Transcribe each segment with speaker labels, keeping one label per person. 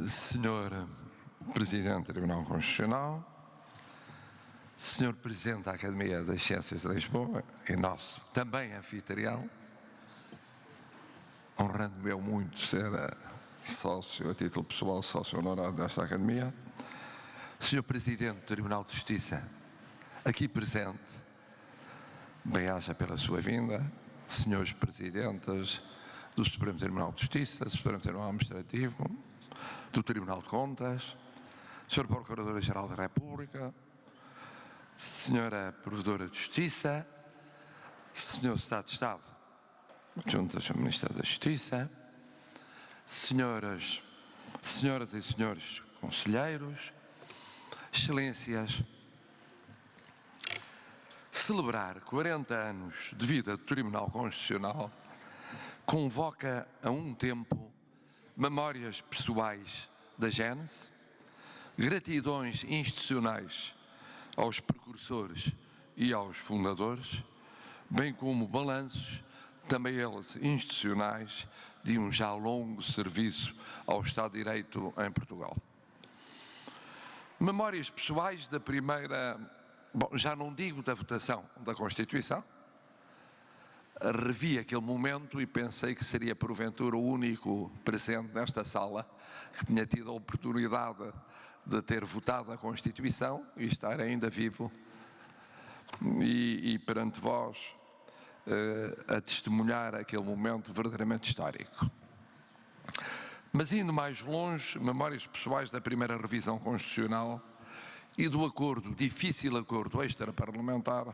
Speaker 1: Senhor Presidente do Tribunal Constitucional, Senhor Presidente da Academia das Ciências de Lisboa e nosso também anfitrião, honrando-me eu muito ser sócio, a título pessoal, sócio honorário desta Academia, Senhor Presidente do Tribunal de Justiça, aqui presente, bem-aja pela sua vinda, Senhores Presidentes do Supremo Tribunal de Justiça, do Supremo Tribunal Administrativo, do Tribunal de Contas, Sr. Procuradora-Geral da República, Sra. Provedora de Justiça, Sr. Secretário de Estado, junto ao Sr. Ministro da Justiça, Senhoras e Senhores Conselheiros, Excelências, celebrar 40 anos de vida do Tribunal Constitucional convoca a um tempo memórias pessoais da gênese, gratidões institucionais aos precursores e aos fundadores, bem como balanços, também eles institucionais, de um já longo serviço ao Estado de Direito em Portugal. Memórias pessoais da primeira, já não digo da votação da Constituição, revi aquele momento e pensei que seria porventura o único presente nesta sala que tinha tido a oportunidade de ter votado a Constituição e estar ainda vivo e perante vós a testemunhar aquele momento verdadeiramente histórico. Mas indo mais longe, memórias pessoais da primeira revisão constitucional e do acordo, difícil acordo extraparlamentar,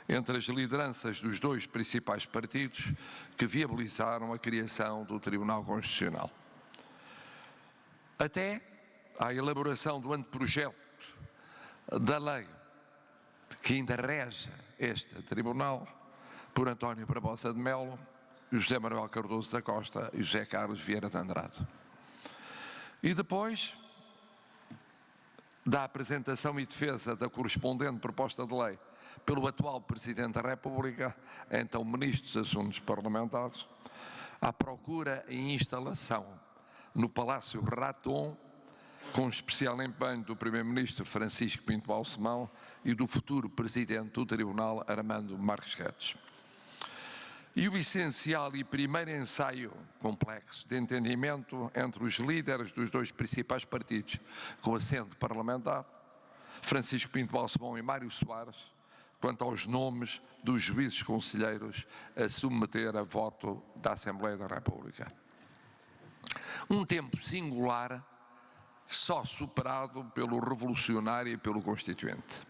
Speaker 1: entre as lideranças dos dois principais partidos que viabilizaram a criação do Tribunal Constitucional. Até à elaboração do anteprojeto da lei que ainda rege este Tribunal, por António Barbosa de Melo, José Manuel Cardoso da Costa e José Carlos Vieira de Andrade. E depois da apresentação e defesa da correspondente proposta de lei pelo atual Presidente da República, então Ministro dos Assuntos Parlamentares, à procura e instalação no Palácio Raton, com especial empenho do Primeiro-Ministro Francisco Pinto Balsemão e do futuro Presidente do Tribunal, Armando Marques Guedes. E o essencial e primeiro ensaio complexo de entendimento entre os líderes dos dois principais partidos com assento parlamentar, Francisco Pinto Balsemão e Mário Soares, quanto aos nomes dos juízes conselheiros a submeter a voto da Assembleia da República. Um tempo singular, só superado pelo revolucionário e pelo constituinte.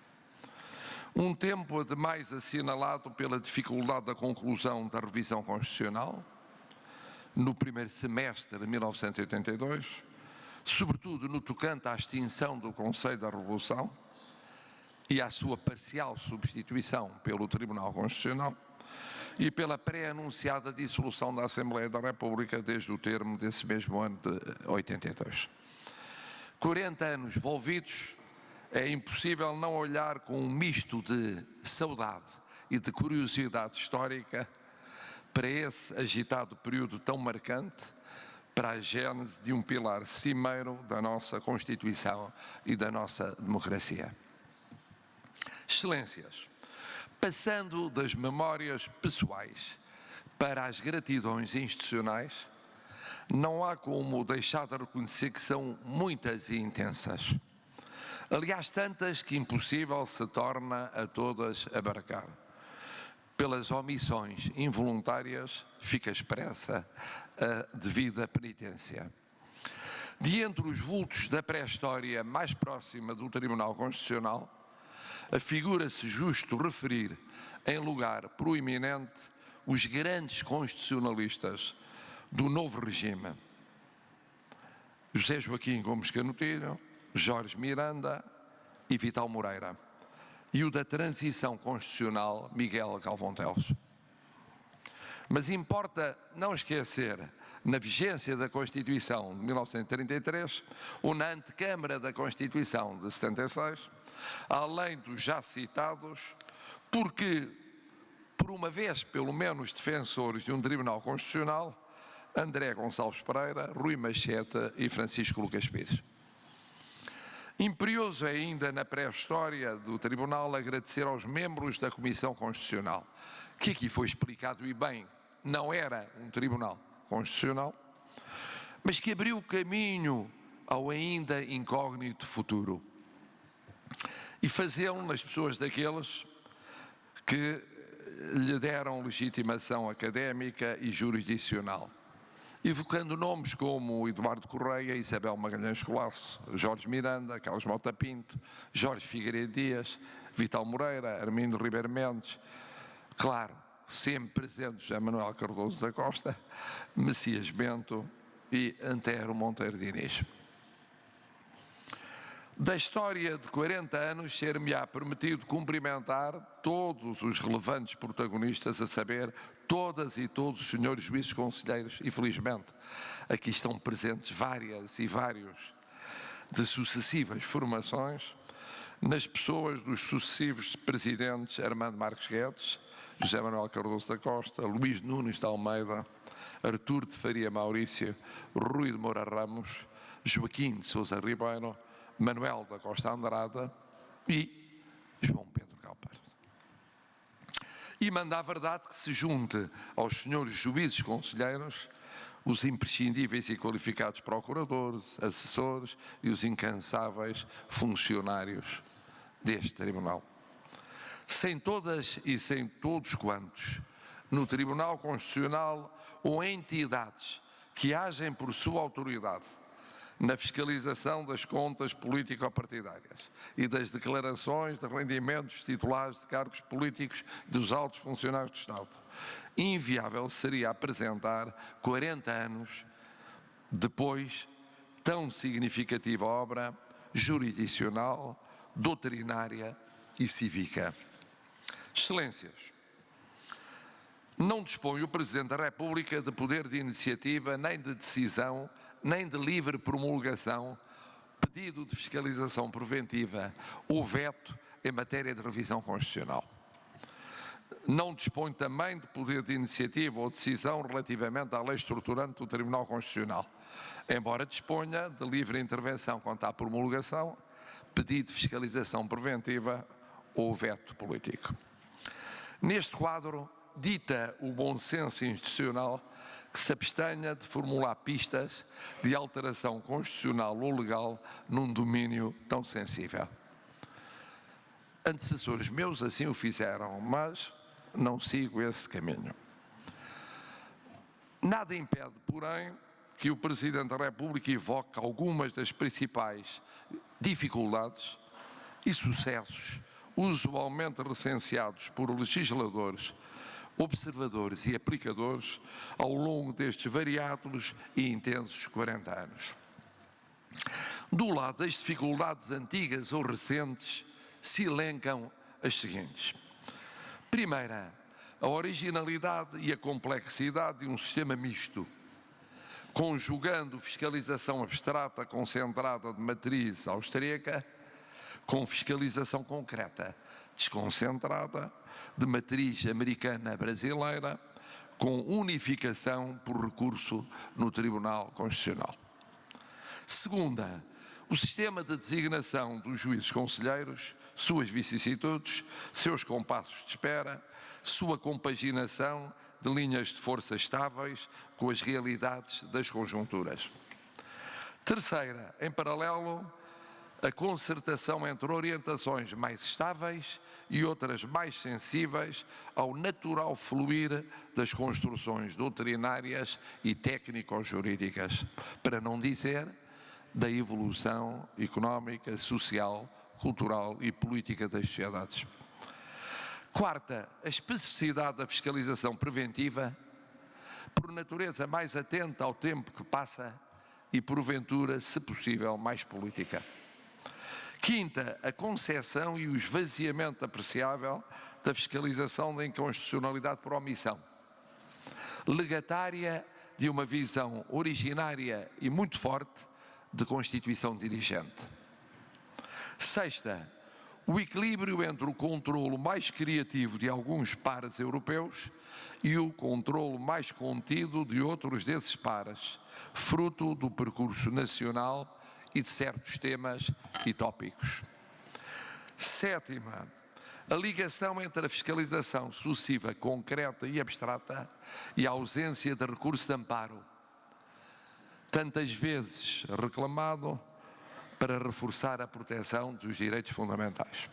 Speaker 1: Um tempo, ademais, assinalado pela dificuldade da conclusão da revisão constitucional, no primeiro semestre de 1982, sobretudo no tocante à extinção do Conselho da Revolução e à sua parcial substituição pelo Tribunal Constitucional, e pela pré-anunciada dissolução da Assembleia da República desde o termo desse mesmo ano de 82. 40 anos envolvidos, é impossível não olhar com um misto de saudade e de curiosidade histórica para esse agitado período tão marcante para a gênese de um pilar cimeiro da nossa Constituição e da nossa democracia. Excelências, passando das memórias pessoais para as gratidões institucionais, não há como deixar de reconhecer que são muitas e intensas. Aliás, tantas que impossível se torna a todas abarcar. Pelas omissões involuntárias fica expressa a devida penitência. De entre os vultos da pré-história mais próxima do Tribunal Constitucional, afigura-se justo referir, em lugar proeminente, os grandes constitucionalistas do novo regime. José Joaquim Gomes Canutilho, Jorge Miranda e Vital Moreira, e o da transição constitucional, Miguel Galvão Teles. Mas importa não esquecer, na vigência da Constituição de 1933, ou na antecâmara da Constituição de 76, além dos já citados, porque, por uma vez, pelo menos defensores de um Tribunal Constitucional, André Gonçalves Pereira, Rui Macheta e Francisco Lucas Pires. Imperioso é ainda na pré-história do Tribunal agradecer aos membros da Comissão Constitucional, que aqui foi explicado e bem, não era um Tribunal Constitucional, mas que abriu o caminho ao ainda incógnito futuro. E fazê-lo nas pessoas daqueles que lhe deram legitimação académica e jurisdicional, evocando nomes como Eduardo Correia, Isabel Magalhães Colasso, Jorge Miranda, Carlos Mota Pinto, Jorge Figueiredo Dias, Vital Moreira, Armindo Ribeiro Mendes, claro, sempre presentes José Manuel Cardoso da Costa, Messias Bento e Antero Monteiro Diniz. Da história de 40 anos, ser-me-á permitido cumprimentar todos os relevantes protagonistas, a saber, todas e todos os senhores juízes conselheiros, e felizmente aqui estão presentes várias e vários de sucessivas formações, nas pessoas dos sucessivos presidentes Armando Marques Guedes, José Manuel Cardoso da Costa, Luís Nunes de Almeida, Artur de Faria Maurício, Rui de Moura Ramos, Joaquim de Sousa Ribeiro, Manuel da Costa Andrada e João Pedro Galpeiro. E manda a verdade que se junte aos senhores juízes conselheiros os imprescindíveis e qualificados procuradores, assessores e os incansáveis funcionários deste Tribunal. Sem todas e sem todos quantos, no Tribunal Constitucional ou entidades que agem por sua autoridade, na fiscalização das contas político-partidárias e das declarações de rendimentos titulares de cargos políticos dos altos funcionários do Estado, inviável seria apresentar 40 anos depois tão significativa obra jurisdicional, doutrinária e cívica. Excelências, não dispõe o Presidente da República de poder de iniciativa, nem de decisão, nem de livre promulgação, pedido de fiscalização preventiva ou veto em matéria de revisão constitucional. Não dispõe também de poder de iniciativa ou decisão relativamente à lei estruturante do Tribunal Constitucional, embora disponha de livre intervenção quanto à promulgação, pedido de fiscalização preventiva ou veto político. Neste quadro, dita o bom senso institucional que se abstenha de formular pistas de alteração constitucional ou legal num domínio tão sensível. Antecessores meus assim o fizeram, mas não sigo esse caminho. Nada impede, porém, que o Presidente da República evoque algumas das principais dificuldades e sucessos usualmente recenseados por legisladores, observadores e aplicadores ao longo destes variados e intensos 40 anos. Do lado das dificuldades antigas ou recentes, se elencam as seguintes. Primeira, a originalidade e a complexidade de um sistema misto, conjugando fiscalização abstrata concentrada de matriz austríaca com fiscalização concreta, desconcentrada, de matriz americana brasileira, com unificação por recurso no Tribunal Constitucional. Segunda, o sistema de designação dos juízes conselheiros, suas vicissitudes, seus compassos de espera, sua compaginação de linhas de força estáveis com as realidades das conjunturas. Terceira, em paralelo, a concertação entre orientações mais estáveis e outras mais sensíveis ao natural fluir das construções doutrinárias e técnico-jurídicas, para não dizer da evolução económica, social, cultural e política das sociedades. Quarta, a especificidade da fiscalização preventiva, por natureza mais atenta ao tempo que passa e, porventura, se possível, mais política. Quinta, a concepção e o esvaziamento apreciável da fiscalização da inconstitucionalidade por omissão, legatária de uma visão originária e muito forte de Constituição dirigente. Sexta, o equilíbrio entre o controlo mais criativo de alguns pares europeus e o controlo mais contido de outros desses pares, fruto do percurso nacional e de certos temas e tópicos. Sétima, a ligação entre a fiscalização sucessiva, concreta e abstrata e a ausência de recurso de amparo, tantas vezes reclamado para reforçar a proteção dos direitos fundamentais.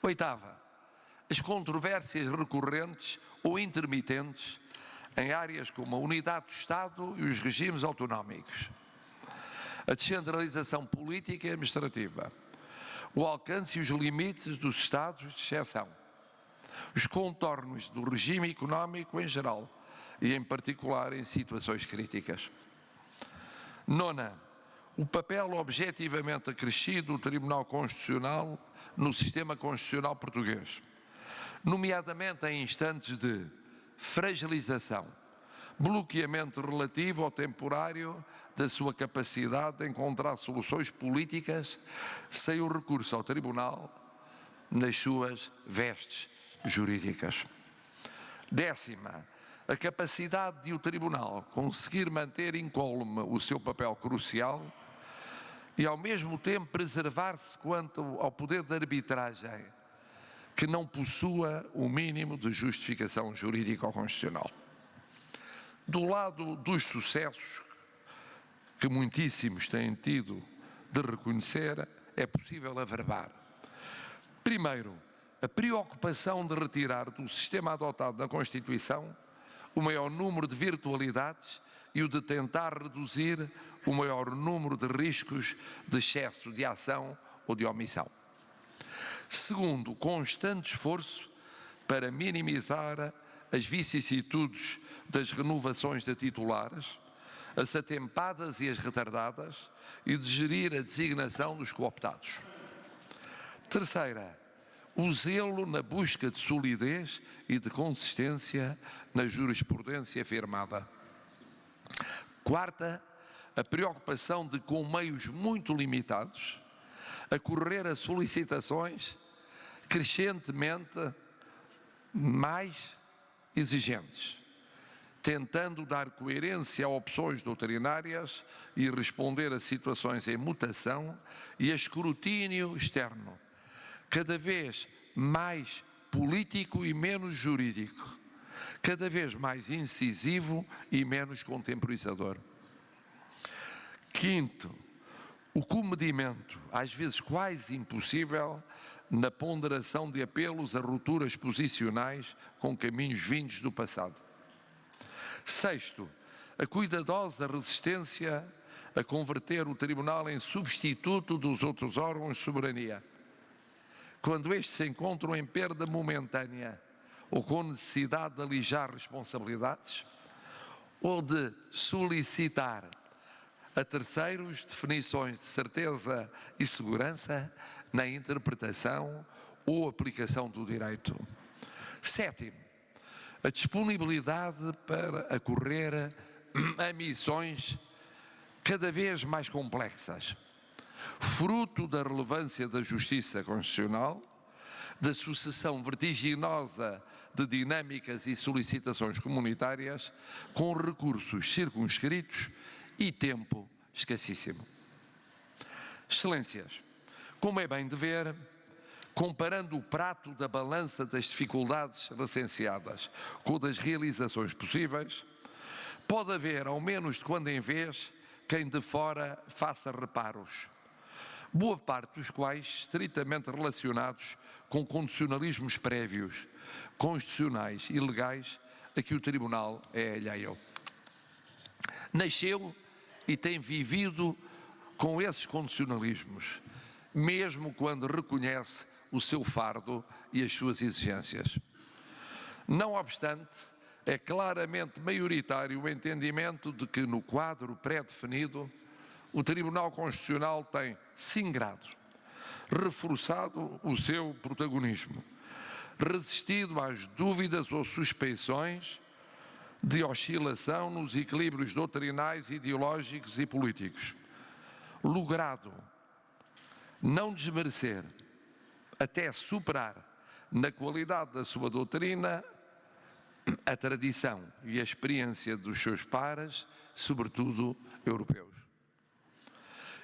Speaker 1: Oitava, as controvérsias recorrentes ou intermitentes em áreas como a unidade do Estado e os regimes autonómicos, a descentralização política e administrativa, o alcance e os limites dos estados de exceção, os contornos do regime económico em geral e, em particular, em situações críticas. Nona, o papel objetivamente acrescido do Tribunal Constitucional no sistema constitucional português, nomeadamente em instantes de fragilização, bloqueamento relativo ou temporário da sua capacidade de encontrar soluções políticas sem o recurso ao Tribunal nas suas vestes jurídicas. Décima, a capacidade de o Tribunal conseguir manter incólume o seu papel crucial e, ao mesmo tempo, preservar-se quanto ao poder de arbitragem que não possua o mínimo de justificação jurídica ou constitucional. Do lado dos sucessos, que muitíssimos têm tido de reconhecer, é possível averbar. Primeiro, a preocupação de retirar do sistema adotado na Constituição o maior número de virtualidades e o de tentar reduzir o maior número de riscos de excesso de ação ou de omissão. Segundo, constante esforço para minimizar as vicissitudes das renovações de titulares, as atempadas e as retardadas, e de gerir a designação dos cooptados. Terceira, o zelo na busca de solidez e de consistência na jurisprudência firmada. Quarta, a preocupação de, com meios muito limitados, acorrer a solicitações crescentemente mais exigentes, tentando dar coerência a opções doutrinárias e responder a situações em mutação e a escrutínio externo, cada vez mais político e menos jurídico, cada vez mais incisivo e menos contemporizador. Quinto, o comedimento, às vezes quase impossível, na ponderação de apelos a rupturas posicionais com caminhos vindos do passado. Sexto, a cuidadosa resistência a converter o Tribunal em substituto dos outros órgãos de soberania, quando estes se encontram em perda momentânea ou com necessidade de alijar responsabilidades, ou de solicitar a terceiros definições de certeza e segurança na interpretação ou aplicação do direito. Sétimo, a disponibilidade para acorrer a missões cada vez mais complexas, fruto da relevância da justiça constitucional, da sucessão vertiginosa de dinâmicas e solicitações comunitárias com recursos circunscritos e tempo escassíssimo. Excelências, como é bem de ver, comparando o prato da balança das dificuldades recenseadas com o das realizações possíveis, pode haver, ao menos de quando em vez, quem de fora faça reparos, boa parte dos quais estritamente relacionados com condicionalismos prévios, constitucionais e legais a que o Tribunal é alheio. Nasceu e tem vivido com esses condicionalismos, mesmo quando reconhece o seu fardo e as suas exigências. Não obstante, é claramente maioritário o entendimento de que, no quadro pré-definido, o Tribunal Constitucional tem singrado, reforçado o seu protagonismo, resistido às dúvidas ou suspeições de oscilação nos equilíbrios doutrinais, ideológicos e políticos, logrado não desmerecer até superar na qualidade da sua doutrina a tradição e a experiência dos seus pares, sobretudo europeus.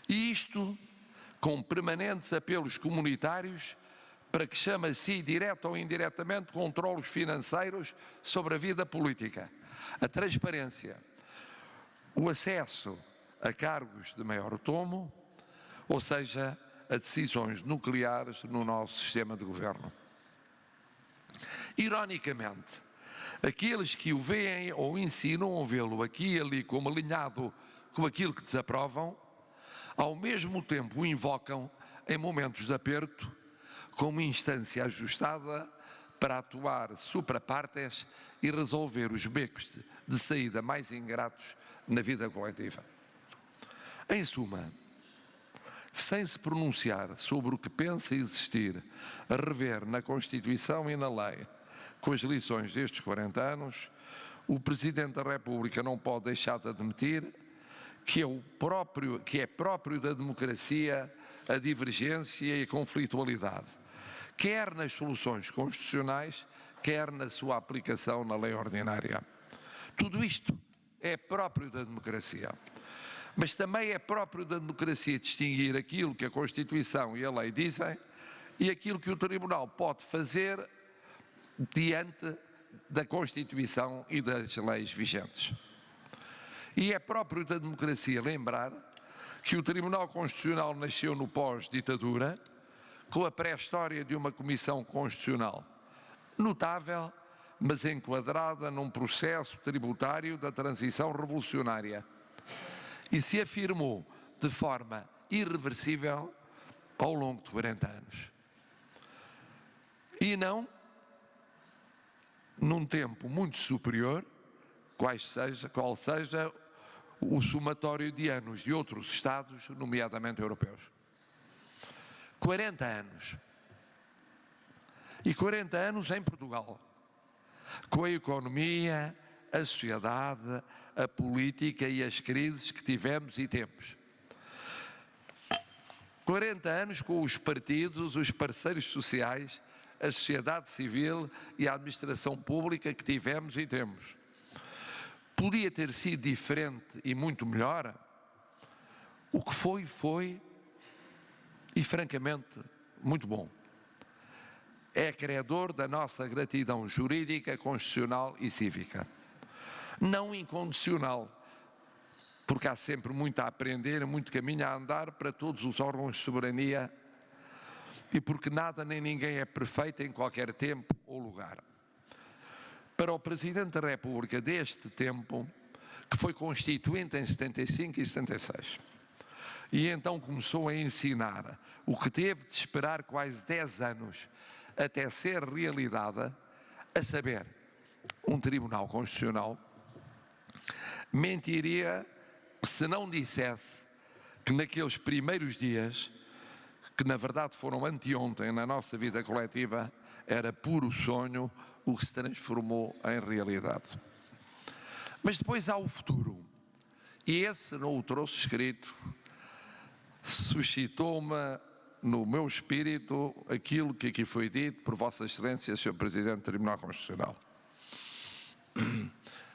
Speaker 1: E isto com permanentes apelos comunitários para que chame a si, direto ou indiretamente, controlos financeiros sobre a vida política, a transparência, o acesso a cargos de maior tomo, ou seja, a decisões nucleares no nosso sistema de governo. Ironicamente, aqueles que o veem ou insinuam vê-lo aqui e ali como alinhado com aquilo que desaprovam, ao mesmo tempo o invocam em momentos de aperto como instância ajustada para atuar supra partes e resolver os becos de saída mais ingratos na vida coletiva. Em suma, sem se pronunciar sobre o que pensa existir a rever na Constituição e na lei com as lições destes 40 anos, o Presidente da República não pode deixar de admitir que é próprio da democracia a divergência e a conflitualidade, quer nas soluções constitucionais, quer na sua aplicação na lei ordinária. Tudo isto é próprio da democracia. Mas também é próprio da democracia distinguir aquilo que a Constituição e a lei dizem e aquilo que o Tribunal pode fazer diante da Constituição e das leis vigentes. E é próprio da democracia lembrar que o Tribunal Constitucional nasceu no pós-ditadura, com a pré-história de uma Comissão Constitucional notável, mas enquadrada num processo tributário da transição revolucionária, e se afirmou de forma irreversível ao longo de 40 anos. E não num tempo muito superior, qual seja o somatório de anos de outros Estados, nomeadamente europeus. 40 anos. E 40 anos em Portugal, com a economia, a sociedade, a política e as crises que tivemos e temos. 40 anos com os partidos, os parceiros sociais, a sociedade civil e a administração pública que tivemos e temos. Podia ter sido diferente e muito melhor? O que foi, foi, e francamente, muito bom. É credor da nossa gratidão jurídica, constitucional e cívica. Não incondicional, porque há sempre muito a aprender, muito caminho a andar para todos os órgãos de soberania e porque nada nem ninguém é perfeito em qualquer tempo ou lugar. Para o Presidente da República deste tempo, que foi constituinte em 75 e 76, e então começou a ensinar o que teve de esperar quase 10 anos até ser realidade, a saber, um Tribunal Constitucional, mentiria se não dissesse que naqueles primeiros dias, que na verdade foram anteontem na nossa vida coletiva, era puro sonho o que se transformou em realidade. Mas depois há o futuro, e esse não o trouxe escrito, suscitou-me no meu espírito aquilo que aqui foi dito por Vossa Excelência, Sr. Presidente do Tribunal Constitucional.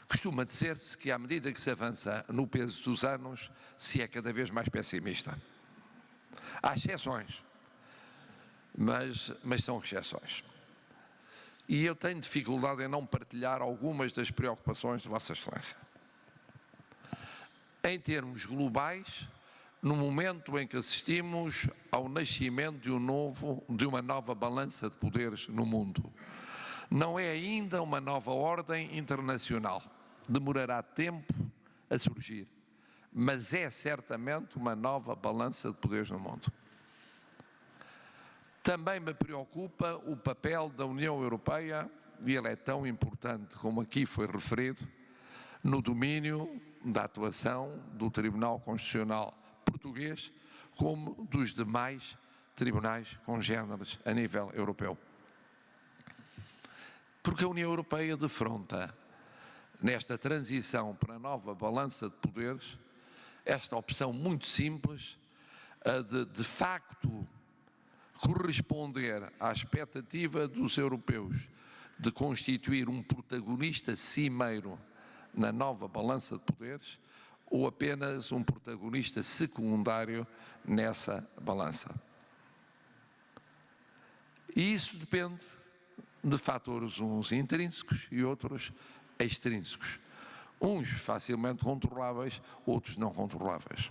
Speaker 1: Costuma dizer-se que à medida que se avança no peso dos anos, se é cada vez mais pessimista. Há exceções, mas são exceções. E eu tenho dificuldade em não partilhar algumas das preocupações de Vossa Excelência. Em termos globais, no momento em que assistimos ao nascimento de uma nova balança de poderes no mundo, não é ainda uma nova ordem internacional. Demorará tempo a surgir, mas é certamente uma nova balança de poderes no mundo. Também me preocupa o papel da União Europeia, e ele é tão importante como aqui foi referido, no domínio da atuação do Tribunal Constitucional português, como dos demais tribunais congêneres a nível europeu. Porque a União Europeia defronta, nesta transição para a nova balança de poderes, esta opção muito simples, de facto corresponder à expectativa dos europeus de constituir um protagonista cimeiro na nova balança de poderes ou apenas um protagonista secundário nessa balança. E isso depende de fatores, uns intrínsecos e outros extrínsecos. Uns facilmente controláveis, outros não controláveis.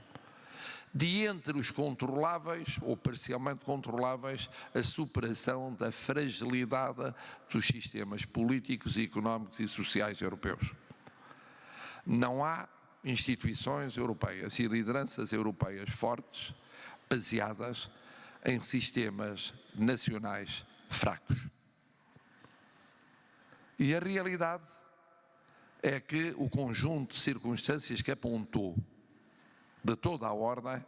Speaker 1: De entre os controláveis, ou parcialmente controláveis, a superação da fragilidade dos sistemas políticos, económicos e sociais europeus. Não há instituições europeias e lideranças europeias fortes, baseadas em sistemas nacionais fracos. E a realidade é que o conjunto de circunstâncias que apontou de toda a ordem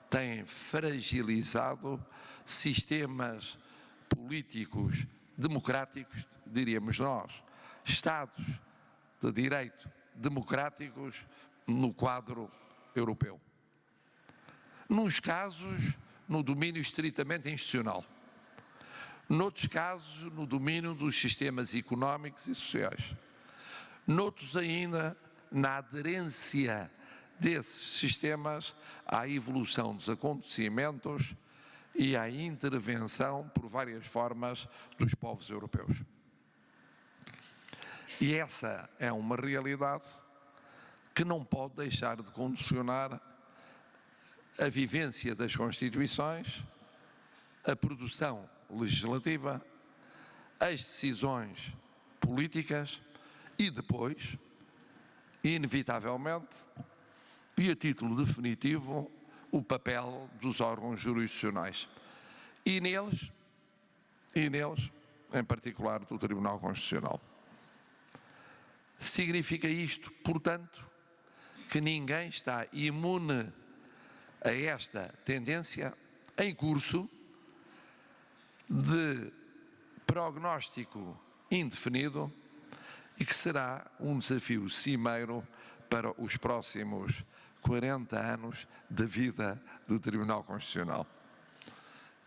Speaker 1: tem fragilizado sistemas políticos democráticos, diríamos nós, Estados de direito democráticos no quadro europeu. Nos casos, no domínio estritamente institucional. Noutros casos, no domínio dos sistemas económicos e sociais. Noutros ainda, na aderência desses sistemas à evolução dos acontecimentos e à intervenção por várias formas dos povos europeus. E essa é uma realidade que não pode deixar de condicionar a vivência das Constituições, a produção legislativa, as decisões políticas e depois, inevitavelmente, e a título definitivo, o papel dos órgãos jurisdicionais. E neles, em particular, do Tribunal Constitucional. Significa isto, portanto, que ninguém está imune a esta tendência em curso de prognóstico indefinido e que será um desafio cimeiro para os próximos 40 anos de vida do Tribunal Constitucional.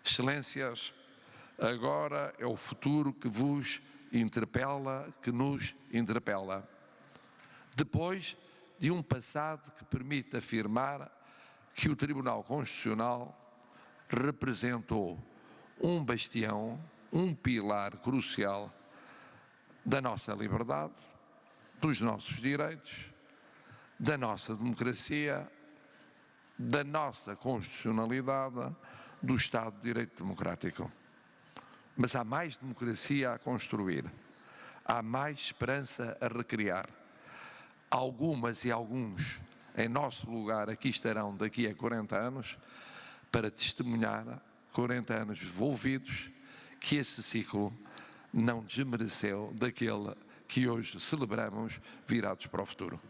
Speaker 1: Excelências, agora é o futuro que vos interpela, que nos interpela. Depois de um passado que permite afirmar que o Tribunal Constitucional representou um bastião, um pilar crucial da nossa liberdade, dos nossos direitos, da nossa democracia, da nossa constitucionalidade, do Estado de Direito Democrático. Mas há mais democracia a construir, há mais esperança a recriar. Algumas e alguns em nosso lugar aqui estarão daqui a 40 anos para testemunhar 40 anos envolvidos que esse ciclo não desmereceu daquele que hoje celebramos virados para o futuro.